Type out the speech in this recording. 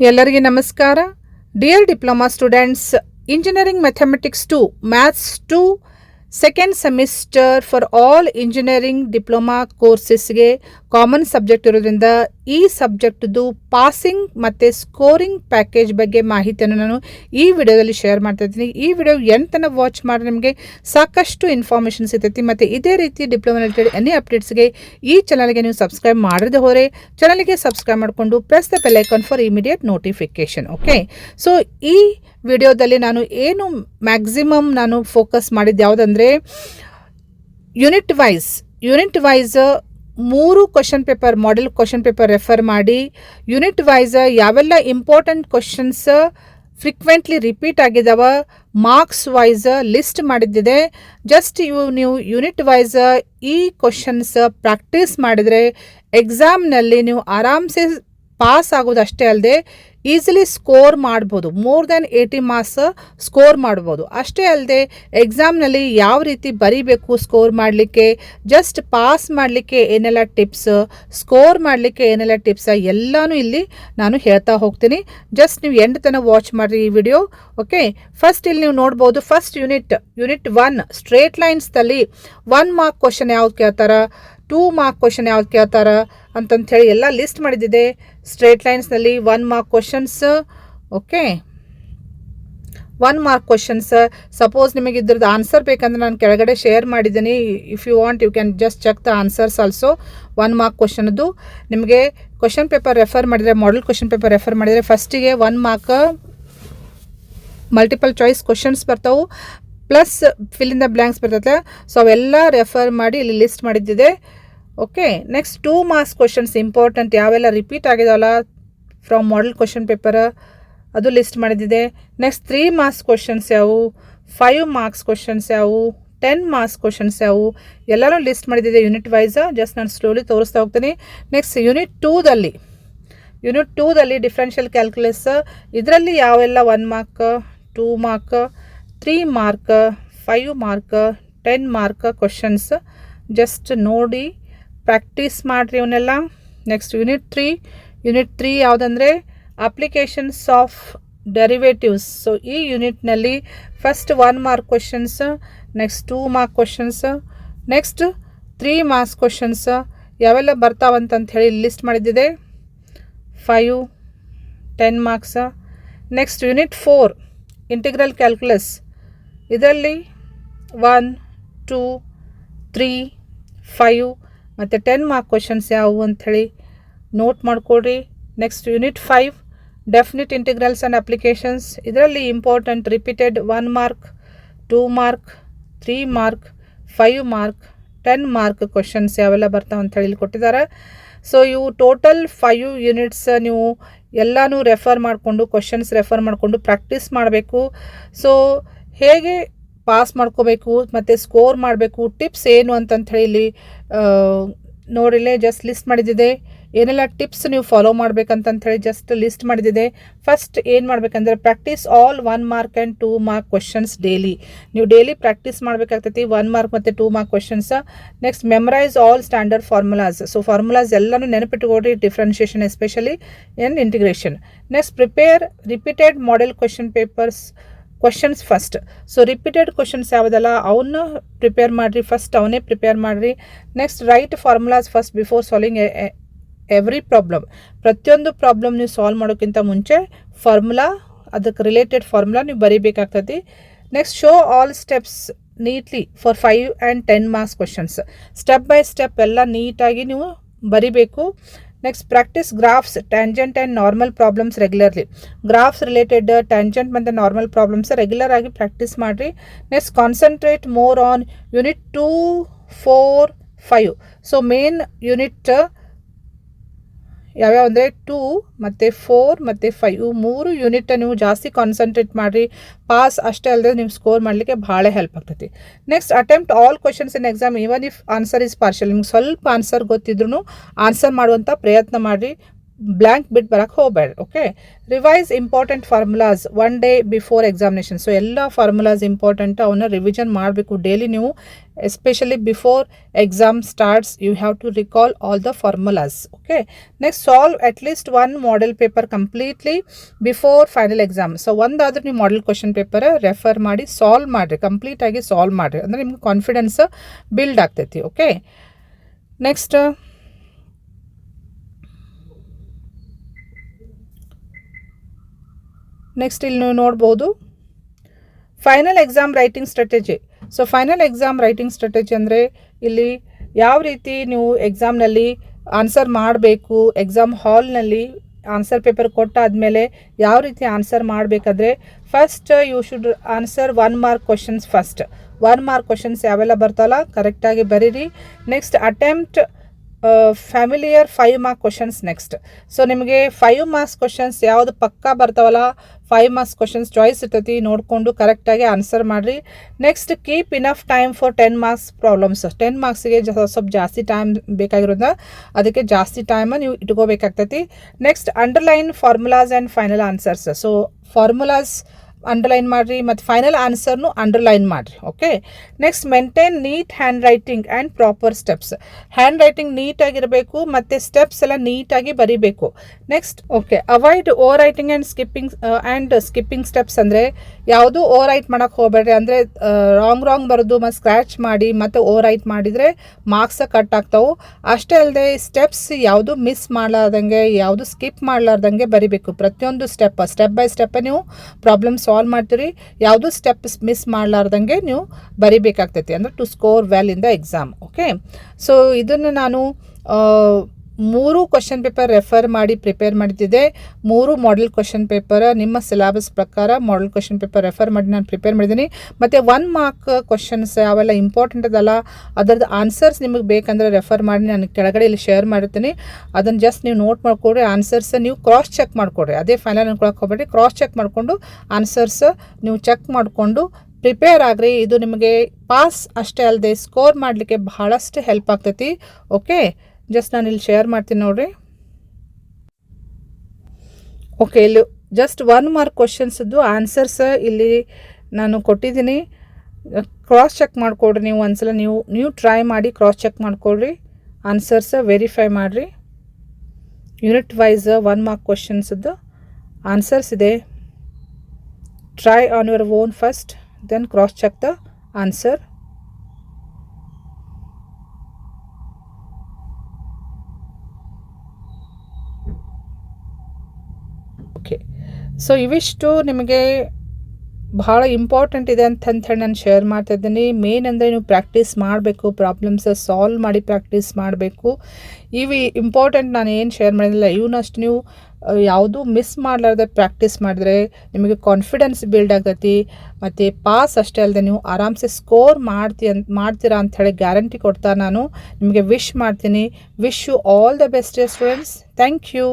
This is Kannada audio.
ಎಲ್ಲರಿಗೆ ನಮಸ್ಕಾರ. Dear diploma students, engineering mathematics 2 maths 2 second semester for all engineering diploma ಕೋರ್ಸಸ್ಗೆ ಕಾಮನ್ ಸಬ್ಜೆಕ್ಟ್ ಇರೋದ್ರಿಂದ ಈ ಸಬ್ಜೆಕ್ಟ್ದು ಪಾಸಿಂಗ್ ಮತ್ತು ಸ್ಕೋರಿಂಗ್ ಪ್ಯಾಕೇಜ್ ಬಗ್ಗೆ ಮಾಹಿತಿಯನ್ನು ನಾನು ಈ ವಿಡಿಯೋದಲ್ಲಿ ಶೇರ್ ಮಾಡ್ತಾ ಇದ್ದೀನಿ. ಈ ವಿಡಿಯೋ ಎಂಟನ ವಾಚ್ ಮಾಡಿ ನಿಮಗೆ ಸಾಕಷ್ಟು ಇನ್ಫಾರ್ಮೇಷನ್ ಸಿಗ್ತೈತಿ. ಮತ್ತು ಇದೇ ರೀತಿ ಡಿಪ್ಲೊಮಾ ರಿಲೇಟೆಡ್ ಎನಿ ಅಪ್ಡೇಟ್ಸ್ಗೆ ಈ ಚಾನಲ್ಗೆ ನೀವು ಸಬ್ಸ್ಕ್ರೈಬ್ ಮಾಡದೆ ಹೋದರೆ ಚಾನಲ್ಗೆ ಸಬ್ಸ್ಕ್ರೈಬ್ ಮಾಡಿಕೊಂಡು press the bell icon for immediate notification. Okay, so ಈ ವಿಡಿಯೋದಲ್ಲಿ ನಾನು ಏನು ಮ್ಯಾಕ್ಸಿಮಮ್ ನಾನು ಫೋಕಸ್ ಮಾಡಿದ್ದು ಯಾವುದಂದರೆ unit wise 3 question paper model question paper refer ಮಾಡಿ ಯೂನಿಟ್ ವೈಸ್ ಯಾವೆಲ್ಲ ಇಂಪಾರ್ಟೆಂಟ್ ಕ್ವಶನ್ಸ್ ಫ್ರೀಕ್ವೆಂಟ್ಲಿ ರಿಪೀಟ್ ಆಗಿದ್ದಾವೆ ಮಾರ್ಕ್ಸ್ ವೈಸ್ ಲಿಸ್ಟ್ ಮಾಡಿದ್ದಿದೆ. ಜಸ್ಟ್ ನೀವು ಯೂನಿಟ್ ವೈಸ್ ಈ ಕ್ವಶನ್ಸ್ ಪ್ರಾಕ್ಟೀಸ್ ಮಾಡಿದರೆ ಎಕ್ಸಾಮ್ನಲ್ಲಿ ನೀವು ಆರಾಮ್ಸೆ ಪಾಸ್ ಆಗೋದು ಅಷ್ಟೇ ಅಲ್ಲದೆ ಈಸಿಲಿ ಸ್ಕೋರ್ ಮಾಡ್ಬೋದು. ಮೋರ್ ದ್ಯಾನ್ 80 ಮಾರ್ಕ್ಸ್ ಸ್ಕೋರ್ ಮಾಡ್ಬೋದು. ಅಷ್ಟೇ ಅಲ್ಲದೆ ಎಕ್ಸಾಮ್ನಲ್ಲಿ ಯಾವ ರೀತಿ ಬರೀಬೇಕು ಸ್ಕೋರ್ ಮಾಡಲಿಕ್ಕೆ, ಜಸ್ಟ್ ಪಾಸ್ ಮಾಡಲಿಕ್ಕೆ ಏನೆಲ್ಲ ಟಿಪ್ಸ್, ಸ್ಕೋರ್ ಮಾಡಲಿಕ್ಕೆ ಏನೆಲ್ಲ ಟಿಪ್ಸ್ ಎಲ್ಲನೂ ಇಲ್ಲಿ ನಾನು ಹೇಳ್ತಾ ಹೋಗ್ತೀನಿ. ಜಸ್ಟ್ ನೀವು ಎಂಡ್ ತನಕ ವಾಚ್ ಮಾಡಿರಿ ಈ ವಿಡಿಯೋ. ಓಕೆ, ಫಸ್ಟ್ ಇಲ್ಲಿ ನೀವು ನೋಡ್ಬೋದು. ಫಸ್ಟ್ ಯೂನಿಟ್ 1 ಸ್ಟ್ರೇಟ್ ಲೈನ್ಸ್ದಲ್ಲಿ 1 ಮಾರ್ಕ್ ಕ್ವಶನ್ ಯಾವ್ದು ಕೇಳ್ತಾರ, 2 ಮಾರ್ಕ್ ಕ್ವಶನ್ ಯಾವ್ದು ಕೇಳ್ತಾರ ಅಂತಂಥೇಳಿ ಎಲ್ಲ ಲಿಸ್ಟ್ ಮಾಡಿದ್ದಿದೆ. ಸ್ಟ್ರೇಟ್ ಲೈನ್ಸ್ನಲ್ಲಿ 1 mark questions. Okay, 1 mark questions. Suppose ನಿಮಗೆ ಇದ್ರದ್ದು ಆನ್ಸರ್ ಬೇಕಂದ್ರೆ ನಾನು ಕೆಳಗಡೆ ಶೇರ್ ಮಾಡಿದ್ದೀನಿ. If you want you can just check the answers also. 1 mark ಕ್ವಶನ್ದು ನಿಮಗೆ ಕ್ವಶನ್ ಪೇಪರ್ ರೆಫರ್ ಮಾಡಿದರೆ, ಮಾಡೆಲ್ ಕ್ವಶನ್ ಪೇಪರ್ ರೆಫರ್ ಮಾಡಿದರೆ ಫಸ್ಟಿಗೆ 1 ಮಾರ್ಕ್ ಮಲ್ಟಿಪಲ್ ಚಾಯ್ಸ್ ಕ್ವಶನ್ಸ್ ಬರ್ತಾವೆ, plus fill in the blanks ಬರ್ತೈತೆ. ಸೊ ಅವೆಲ್ಲ ರೆಫರ್ ಮಾಡಿ ಇಲ್ಲಿ ಲಿಸ್ಟ್ ಮಾಡಿದ್ದಿದೆ. Okay, next 2 marks questions important ಯಾವೆಲ್ಲ ರಿಪೀಟ್ ಆಗಿದಾವಲ್ಲ ಫ್ರಮ್ ಮಾಡೆಲ್ ಕ್ವಶನ್ ಪೇಪರ್ ಅದು ಲಿಸ್ಟ್ ಮಾಡಿದ್ದಿದೆ. ನೆಕ್ಸ್ಟ್ 3 ಮಾರ್ಕ್ಸ್ ಕ್ವಶನ್ಸ್ ಯಾವುವು, 5 ಮಾರ್ಕ್ಸ್ ಕ್ವಶನ್ಸ್ ಯಾವುವು, 10 ಮಾರ್ಕ್ಸ್ ಕ್ವಶನ್ಸ್ ಯಾವುವು ಎಲ್ಲರೂ ಲಿಸ್ಟ್ ಮಾಡಿದ್ದಿದೆ ಯೂನಿಟ್ ವೈಸ್. ಜಸ್ಟ್ ನಾನು ಸ್ಲೋಲಿ ತೋರಿಸ್ತಾ ಹೋಗ್ತೀನಿ. ನೆಕ್ಸ್ಟ್ ಯೂನಿಟ್ 2ದಲ್ಲಿ ಡಿಫ್ರೆನ್ಷಿಯಲ್ ಕ್ಯಾಲ್ಕುಲಸ್, ಇದರಲ್ಲಿ ಯಾವೆಲ್ಲ 1 mark, 2 mark, 3 mark, 5 mark, 10 mark questions just ನೋಡಿ ಪ್ರಾಕ್ಟೀಸ್ ಮಾಡಿರಿ ಇವನ್ನೆಲ್ಲ. ನೆಕ್ಸ್ಟ್ ಯೂನಿಟ್ 3 ಯಾವುದಂದರೆ ಅಪ್ಲಿಕೇಶನ್ಸ್ ಆಫ್ ಡೆರಿವೇಟಿವ್ಸ್. ಸೊ ಈ ಯೂನಿಟ್ನಲ್ಲಿ first 1 mark questions, next 2 mark questions, next 3 marks questions ಯಾವೆಲ್ಲ ಬರ್ತಾವಂತಂತ ಹೇಳಿ ಲಿಸ್ಟ್ ಮಾಡಿದ್ದಿದೆ. 5, 10 marks. Next unit 4 integral calculus, ಇದರಲ್ಲಿ 1, 2, 3, 5 ಮತ್ತು 10 ಮಾರ್ಕ್ ಕ್ವಶನ್ಸ್ ಯಾವುವು ಅಂಥೇಳಿ ನೋಟ್ ಮಾಡ್ಕೊಳ್ರಿ. Next unit 5 definite integrals and applications, ಇದರಲ್ಲಿ important repeated 1 mark, 2 mark, 3 mark, 5 mark, 10 mark questions ಯಾವೆಲ್ಲ ಬರ್ತಾವೆ ಅಂಥೇಳಿ ಇಲ್ಲಿ ಕೊಟ್ಟಿದ್ದಾರೆ. ಸೊ ಇವು ಟೋಟಲ್ 5 ಯೂನಿಟ್ಸ್ ನೀವು ಎಲ್ಲನೂ ರೆಫರ್ ಮಾಡಿಕೊಂಡು ಕ್ವಶನ್ಸ್ ರೆಫರ್ ಮಾಡಿಕೊಂಡು ಪ್ರಾಕ್ಟೀಸ್ ಮಾಡಬೇಕು. ಸೊ ಹೇಗೆ ಪಾಸ್ ಮಾಡ್ಕೋಬೇಕು ಮತ್ತು ಸ್ಕೋರ್ ಮಾಡಬೇಕು, ಟಿಪ್ಸ್ ಏನು ಅಂತಂಥೇಳಿ ಇಲ್ಲಿ ನೋಡಿಲ್ಲೇ ಜಸ್ಟ್ ಲಿಸ್ಟ್ ಮಾಡಿದ್ದಿದೆ. ಏನೆಲ್ಲ ಟಿಪ್ಸ್ ನೀವು ಫಾಲೋ ಮಾಡ್ಬೇಕಂತಂಥೇಳಿ ಜಸ್ಟ್ ಲಿಸ್ಟ್ ಮಾಡಿದ್ದಿದೆ. ಫಸ್ಟ್ ಏನು ಮಾಡಬೇಕಂದ್ರೆ practice all 1 mark and 2 mark questions daily. ನೀವು ಡೈಲಿ ಪ್ರಾಕ್ಟೀಸ್ ಮಾಡಬೇಕಾಗ್ತೈತಿ 1 ಮಾರ್ಕ್ ಮತ್ತು 2 mark questions. Next memorise all standard formulas. So formulas ಎಲ್ಲನೂ ನೆನಪಿಟ್ಕೊಡ್ರಿ, differentiation especially and integration. Next prepare repeated model question papers questions first. So repeated questions ಯಾವುದಲ್ಲ ಅವನ್ನ ಪ್ರಿಪೇರ್ ಮಾಡಿರಿ, ಫಸ್ಟ್ ಅವನ್ನೇ ಪ್ರಿಪೇರ್ ಮಾಡಿರಿ. Next write formulas first before solving every problem. ಪ್ರತಿಯೊಂದು ಪ್ರಾಬ್ಲಮ್ ನೀವು ಸಾಲ್ವ್ ಮಾಡೋಕ್ಕಿಂತ ಮುಂಚೆ ಫಾರ್ಮುಲಾ, ಅದಕ್ಕೆ ರಿಲೇಟೆಡ್ ಫಾರ್ಮುಲಾ ನೀವು ಬರೀಬೇಕಾಗ್ತದೆ. Next show all steps neatly for 5 and 10 marks questions. Step by step ಎಲ್ಲ ನೀಟಾಗಿ ನೀವು ಬರಿಬೇಕು. Next practice graphs, tangent and normal problems regularly. Graphs related tangent ಮತ್ತು ನಾರ್ಮಲ್ ಪ್ರಾಬ್ಲಮ್ಸ್ ರೆಗ್ಯುಲರ್ ಆಗಿ ಪ್ರಾಕ್ಟೀಸ್ ಮಾಡಿರಿ. Next concentrate more on unit 2, 4, 5. So main unit ಯಾವ್ಯಾವ ಅಂದರೆ 2 ಮತ್ತು 4 ಮತ್ತು 5 ಇವು 3 ಯೂನಿಟ್ ನೀವು ಜಾಸ್ತಿ ಕಾನ್ಸಂಟ್ರೇಟ್ ಮಾಡಿರಿ. ಪಾಸ್ ಅಷ್ಟೇ ಅಲ್ಲದೆ ನೀವು ಸ್ಕೋರ್ ಮಾಡಲಿಕ್ಕೆ ಭಾಳ ಹೆಲ್ಪ್ ಆಗ್ತೈತಿ. Next attempt all questions in exam even if answer is partial. ನಿಮ್ಗೆ ಸ್ವಲ್ಪ ಆನ್ಸರ್ ಗೊತ್ತಿದ್ರೂ ಆನ್ಸರ್ ಮಾಡುವಂಥ ಪ್ರಯತ್ನ ಮಾಡಿರಿ. ಬ್ಲ್ಯಾಂಕ್ ಬಿಟ್ಟು ಬರೋಕ್ಕೆ ಹೋಗಬೇಡ್ರಿ. Okay, revise important formulas 1 day before examination. So ಎಲ್ಲ ಫಾರ್ಮುಲಾಸ್ ಇಂಪಾರ್ಟೆಂಟ್, ಅವನ್ನ ರಿವಿಷನ್ ಮಾಡಬೇಕು ಡೈಲಿ ನೀವು. Especially before exam starts you have to recall all the formulas. Okay, next solve at least 1 model paper completely before final exam. So ಒಂದಾದ್ರೂ ನೀವು ಮಾಡೆಲ್ ಕ್ವಶನ್ ಪೇಪರ್ ರೆಫರ್ ಮಾಡಿ ಸಾಲ್ವ್ ಮಾಡಿರಿ, ಕಂಪ್ಲೀಟಾಗಿ ಸಾಲ್ವ್ ಮಾಡಿರಿ, ಅಂದರೆ ನಿಮ್ಗೆ ಕಾನ್ಫಿಡೆನ್ಸ್ ಬಿಲ್ಡ್ ಆಗ್ತೈತಿ. ಓಕೆ, ನೆಕ್ಸ್ಟ್ ಇಲ್ಲಿ ನೀವು ನೋಡ್ಬೋದು final exam writing strategy. So final exam writing strategy ಅಂದರೆ ಇಲ್ಲಿ ಯಾವ ರೀತಿ ನೀವು ಎಕ್ಸಾಮ್ನಲ್ಲಿ ಆನ್ಸರ್ ಮಾಡಬೇಕು, ಎಕ್ಸಾಮ್ ಹಾಲ್ನಲ್ಲಿ ಆನ್ಸರ್ ಪೇಪರ್ ಕೊಟ್ಟಾದಮೇಲೆ ಯಾವ ರೀತಿ ಆನ್ಸರ್ ಮಾಡಬೇಕಾದ್ರೆ first you should answer 1 mark questions. First 1 mark questions ಯಾವೆಲ್ಲ ಬರ್ತಾವಲ್ಲ ಕರೆಕ್ಟಾಗಿ ಬರೀರಿ. Next attempt familiar 5 mark questions. Next so ನಿಮಗೆ 5 marks ಕ್ವಶನ್ಸ್ ಯಾವುದು ಪಕ್ಕಾ ಬರ್ತಾವಲ್ಲ 5 marks ಕ್ವಶನ್ಸ್ ಚಾಯ್ಸ್ ಇರ್ತೈತಿ, ನೋಡಿಕೊಂಡು ಕರೆಕ್ಟಾಗಿ ಆನ್ಸರ್ ಮಾಡಿರಿ. Next keep enough time for 10 marks problems. 10 marksಗೆ ಸ್ವಲ್ಪ ಜಾಸ್ತಿ ಟೈಮ್ ಬೇಕಾಗಿರೋದ್ರಿಂದ ಅದಕ್ಕೆ ಜಾಸ್ತಿ ಟೈಮ್ ನೀವು ಇಟ್ಕೋಬೇಕಾಗ್ತೈತಿ. Next underline formulas and final answers. So formulas underline ಮಾಡಿರಿ ಮತ್ತು ಫೈನಲ್ ಆನ್ಸರ್ನು ಅಂಡರ್ಲೈನ್ ಮಾಡಿರಿ. Okay, next maintain neat handwriting and proper steps. Handwriting ನೀಟಾಗಿರಬೇಕು ಮತ್ತು ಸ್ಟೆಪ್ಸ್ ಎಲ್ಲ ನೀಟಾಗಿ ಬರೀಬೇಕು. Next okay, avoid overwriting and skipping steps. ಅಂದರೆ ಯಾವುದೂ ಓವರ್ ರೈಟ್ ಮಾಡೋಕ್ಕೆ ಹೋಗಬೇಡ್ರಿ. ಅಂದರೆ ರಾಂಗ್ ಬರೋದು ಮತ್ತು ಸ್ಕ್ರ್ಯಾಚ್ ಮಾಡಿ ಮತ್ತು ಓವರ್ ರೈಟ್ ಮಾಡಿದರೆ ಮಾರ್ಕ್ಸ್ ಕಟ್ ಆಗ್ತಾವೆ. ಅಷ್ಟೇ ಅಲ್ಲದೆ ಸ್ಟೆಪ್ಸ್ ಯಾವುದು ಮಿಸ್ ಮಾಡಲಾರ್ದಂಗೆ, ಯಾವುದು ಸ್ಕಿಪ್ ಮಾಡಲಾರ್ದಂಗೆ ಬರೀಬೇಕು. ಪ್ರತಿಯೊಂದು ಸ್ಟೆಪ್ ಬೈ ಸ್ಟೆಪ್ ನೀವು ಪ್ರಾಬ್ಲಮ್ ಸಾಲ್ವ್ ಮಾಡ್ತೀರಿ. ಯಾವುದು ಸ್ಟೆಪ್ಸ್ ಮಿಸ್ ಮಾಡಲಾರ್ದಂಗೆ ನೀವು ಬರೀಬೇಕಾಗ್ತೈತಿ, ಅಂದರೆ to score well in the exam. Okay, so ಇದನ್ನು ನಾನು 3 ಕ್ವಶನ್ ಪೇಪರ್ ರೆಫರ್ ಮಾಡಿ ಪ್ರಿಪೇರ್ ಮಾಡ್ತಿದ್ದೆ. 3 ಮಾಡೆಲ್ ಕ್ವಶನ್ ಪೇಪರ್ ನಿಮ್ಮ ಸಿಲೆಬಸ್ ಪ್ರಕಾರ ಮಾಡೆಲ್ ಕ್ವಶನ್ ಪೇಪರ್ ರೆಫರ್ ಮಾಡಿ ನಾನು ಪ್ರಿಪೇರ್ ಮಾಡಿದ್ದೀನಿ. ಮತ್ತು 1 mark ಕ್ವಶನ್ಸ್ ಯಾವೆಲ್ಲ ಇಂಪಾರ್ಟೆಂಟ್ ಅದಲ್ಲ ಅದರದ್ದು ಆನ್ಸರ್ಸ್ ನಿಮಗೆ ಬೇಕಂದರೆ ರೆಫರ್ ಮಾಡಿ ನಾನು ಕೆಳಗಡೆ ಇಲ್ಲಿ ಶೇರ್ ಮಾಡಿರ್ತೀನಿ. ಅದನ್ನು ಜಸ್ಟ್ ನೀವು ನೋಟ್ ಮಾಡ್ಕೊಡ್ರಿ. ಆನ್ಸರ್ಸ್ ನೀವು ಕ್ರಾಸ್ ಚೆಕ್ ಮಾಡಿಕೊಡ್ರಿ, ಅದೇ ಫೈನಲ್ ಅನ್ಕೊಳಕ್ಕೆ ಹೋಗ್ಬೇಡಿ. ಕ್ರಾಸ್ ಚೆಕ್ ಮಾಡಿಕೊಂಡು ಆನ್ಸರ್ಸ್ ನೀವು ಚೆಕ್ ಮಾಡಿಕೊಂಡು ಪ್ರಿಪೇರ್ ಆಗ್ರಿ. ಇದು ನಿಮಗೆ ಪಾಸ್ ಅಷ್ಟೇ ಅಲ್ಲದೆ ಸ್ಕೋರ್ ಮಾಡಲಿಕ್ಕೆ ಬಹಳಷ್ಟು ಹೆಲ್ಪ್ ಆಗ್ತೈತಿ. ಓಕೆ, ಜಸ್ಟ್ ನಾನು ಇಲ್ಲಿ ಶೇರ್ ಮಾಡ್ತೀನಿ ನೋಡ್ರಿ. ಓಕೆ, ಇಲ್ಲಿ ಜಸ್ಟ್ 1 mark ಕ್ವಶನ್ಸದ್ದು ಆನ್ಸರ್ಸ್ ಇಲ್ಲಿ ನಾನು ಕೊಟ್ಟಿದ್ದೀನಿ. ಕ್ರಾಸ್ ಚೆಕ್ ಮಾಡಿಕೊಡ್ರಿ. ನೀವು ಒಂದ್ಸಲ ನೀವು ಟ್ರೈ ಮಾಡಿ ಕ್ರಾಸ್ ಚೆಕ್ ಮಾಡಿಕೊಡ್ರಿ, ಆನ್ಸರ್ಸ್ ವೆರಿಫೈ ಮಾಡಿರಿ. ಯೂನಿಟ್ ವೈಸ್ 1 mark ಕ್ವಶನ್ಸದ್ದು ಆನ್ಸರ್ಸ್ ಇದೆ. Try on your own first, then cross check the answer. Okay, so ಇವಿಷ್ಟು ನಿಮಗೆ ಭಾಳ ಇಂಪಾರ್ಟೆಂಟ್ ಇದೆ ಅಂತಂದು ನಾನು ಶೇರ್ ಮಾಡ್ತಾ ಇದ್ದೀನಿ. ಮೇನ್ ಅಂದರೆ ನೀವು ಪ್ರಾಕ್ಟೀಸ್ ಮಾಡಬೇಕು, ಪ್ರಾಬ್ಲಮ್ಸ್ ಸಾಲ್ವ್ ಮಾಡಿ ಪ್ರಾಕ್ಟೀಸ್ ಮಾಡಬೇಕು. ಇವು ಇಂಪಾರ್ಟೆಂಟ್ ನಾನು ಏನು ಶೇರ್ ಮಾಡಿದಿಲ್ಲ ಇವನ್ನಷ್ಟು ನೀವು ಯಾವುದೂ ಮಿಸ್ ಮಾಡಲಾರ್ದೆ ಪ್ರಾಕ್ಟೀಸ್ ಮಾಡಿದ್ರೆ ನಿಮಗೆ ಕಾನ್ಫಿಡೆನ್ಸ್ ಬಿಲ್ಡ್ ಆಗ್ತೈತಿ. ಮತ್ತು ಪಾಸ್ ಅಷ್ಟೇ ಅಲ್ಲದೆ ನೀವು ಆರಾಮ್ಸೆ ಸ್ಕೋರ್ ಮಾಡ್ತೀರಾ ಅಂಥೇಳಿ ಗ್ಯಾರಂಟಿ ಕೊಡ್ತಾ ನಾನು ನಿಮಗೆ ವಿಶ್ ಮಾಡ್ತೀನಿ. Wish you all the best students. Thank you.